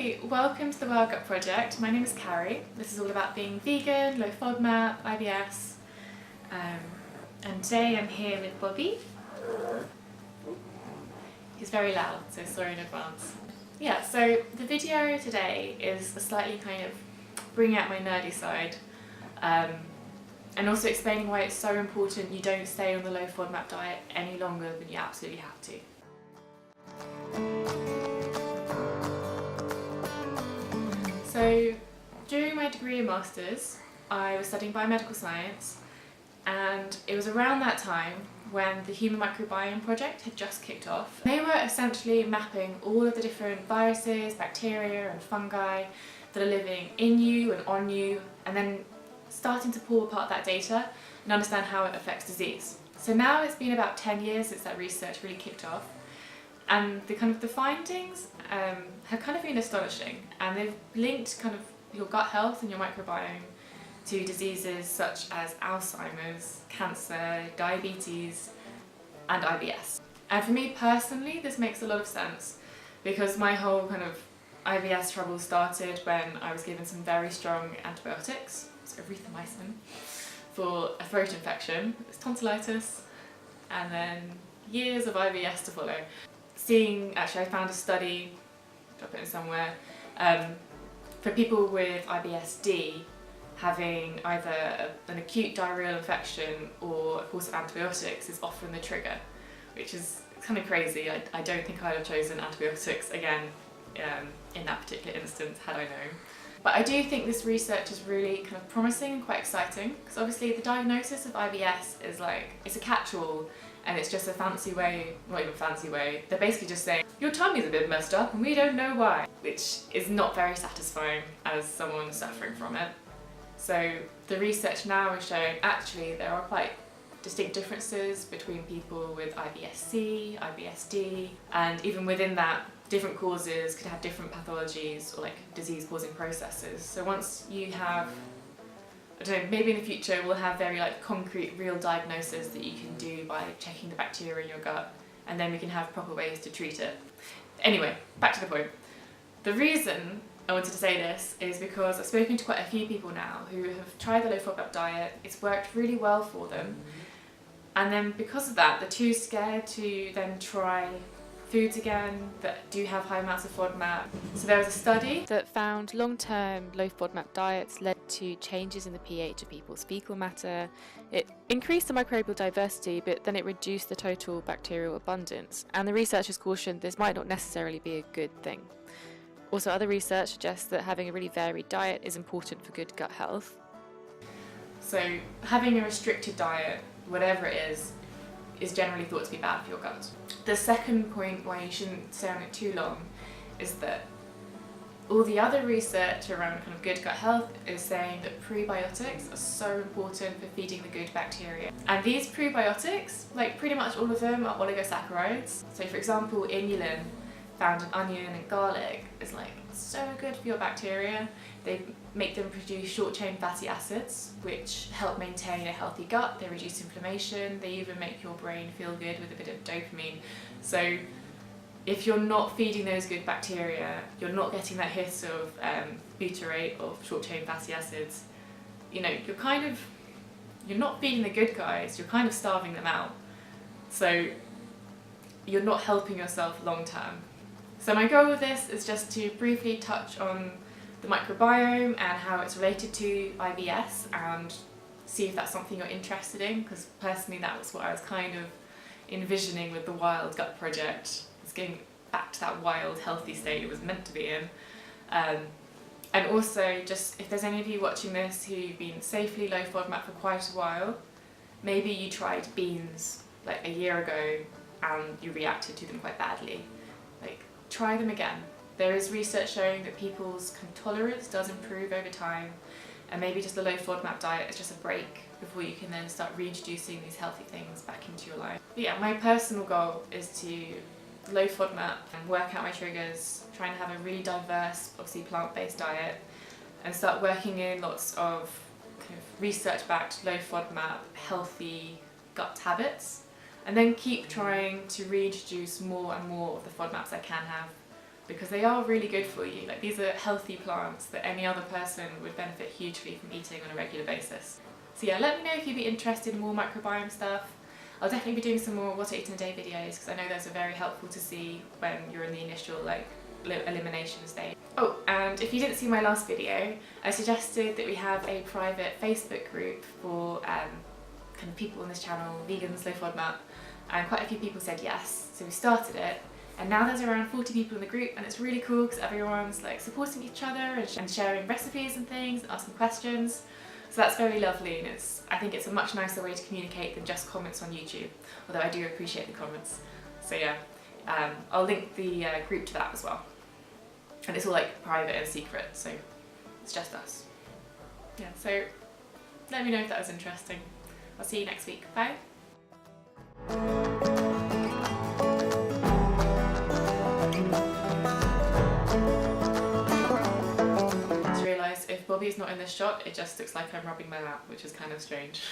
Hi, welcome to the Well Gut Project. My name is Carrie. This is all about being vegan, low FODMAP, IBS, and today I'm here with Bobby. He's very loud, so sorry in advance. Yeah, so the video today is a slightly kind of bringing out my nerdy side, and also explaining why it's so important you don't stay on the low FODMAP diet any longer than you absolutely have to. So during my degree and masters, I was studying biomedical science, and it was around that time when the Human Microbiome project had just kicked off. They were essentially mapping all of the different viruses, bacteria and fungi that are living in you and on you, and then starting to pull apart that data and understand how it affects disease. So now it's been about 10 years since that research really kicked off, and the findings have kind of been astonishing, and they've linked kind of your gut health and your microbiome to diseases such as Alzheimer's, cancer, diabetes and IBS. And for me personally, this makes a lot of sense because my whole kind of IBS trouble started when I was given some very strong antibiotics, so erythromycin, for a throat infection. It was tonsillitis, and then years of IBS to follow. I found a study, drop it in somewhere, for people with IBS-D having either an acute diarrheal infection or a course of antibiotics is often the trigger, which is kind of crazy. I don't think I'd have chosen antibiotics again in that particular instance had I known. But I do think this research is really kind of promising and quite exciting, because obviously the diagnosis of IBS is it's a catch-all, and it's just a fancy way, not even fancy way, they're basically just saying, your tummy's a bit messed up and we don't know why, which is not very satisfying as someone suffering from it. So the research now is showing actually there are quite distinct differences between people with IBS-C, IBS-D, and even within that, different causes could have different pathologies or disease-causing processes. So once you have, I don't know, maybe in the future we'll have very concrete, real diagnosis that you can do by checking the bacteria in your gut, and then we can have proper ways to treat it. Anyway, back to the point. The reason I wanted to say this is because I've spoken to quite a few people now who have tried the low FODMAP diet. It's worked really well for them, and then because of that, they're too scared to then try foods again that do have high amounts of FODMAP. So there was a study that found long-term low FODMAP diets led to changes in the pH of people's fecal matter. It increased the microbial diversity, but then it reduced the total bacterial abundance. And the researchers cautioned this might not necessarily be a good thing. Also, other research suggests that having a really varied diet is important for good gut health. So having a restricted diet, whatever it is generally thought to be bad for your gut. The second point why you shouldn't stay on it too long is that all the other research around kind of good gut health is saying that prebiotics are so important for feeding the good bacteria. And these prebiotics, pretty much all of them are oligosaccharides. So for example, inulin found in onion and garlic is so good for your bacteria. They make them produce short-chain fatty acids, which help maintain a healthy gut. They reduce inflammation. They even make your brain feel good with a bit of dopamine. So if you're not feeding those good bacteria, you're not getting that hit of butyrate of short-chain fatty acids, you're not feeding the good guys, you're kind of starving them out. So you're not helping yourself long-term. So my goal with this is just to briefly touch on the microbiome and how it's related to IBS, and see if that's something you're interested in, because personally that was what I was kind of envisioning with the Wild Gut Project. It's getting back to that wild, healthy state it was meant to be in. And also, just if there's any of you watching this who've been safely low FODMAP for quite a while, maybe you tried beans a year ago and you reacted to them quite badly. Try them again. There is research showing that people's tolerance does improve over time, and maybe just the low FODMAP diet is just a break before you can then start reintroducing these healthy things back into your life. But yeah, my personal goal is to low FODMAP and work out my triggers, trying to have a really diverse, obviously plant-based diet, and start working in lots of research-backed low FODMAP healthy gut habits, and then keep trying to reintroduce more and more of the FODMAPs I can have because they are really good for you. Like, these are healthy plants that any other person would benefit hugely from eating on a regular basis. So yeah, let me know if you'd be interested in more microbiome stuff. I'll definitely be doing some more what to eat in a day videos, because I know those are very helpful to see when you're in the initial elimination stage. Oh, and if you didn't see my last video, I suggested that we have a private Facebook group for kind of people on this channel, vegans, low FODMAP, and quite a few people said yes, so we started it. And now there's around 40 people in the group, and it's really cool because everyone's like supporting each other and sharing recipes and things, and asking questions. So that's very lovely, and I think it's a much nicer way to communicate than just comments on YouTube, although I do appreciate the comments. So yeah, I'll link the group to that as well. And it's all like private and secret, so it's just us. Yeah, so let me know if that was interesting. I'll see you next week. Bye. If Bobby's not in this shot, it just looks like I'm rubbing my lap, which is kind of strange.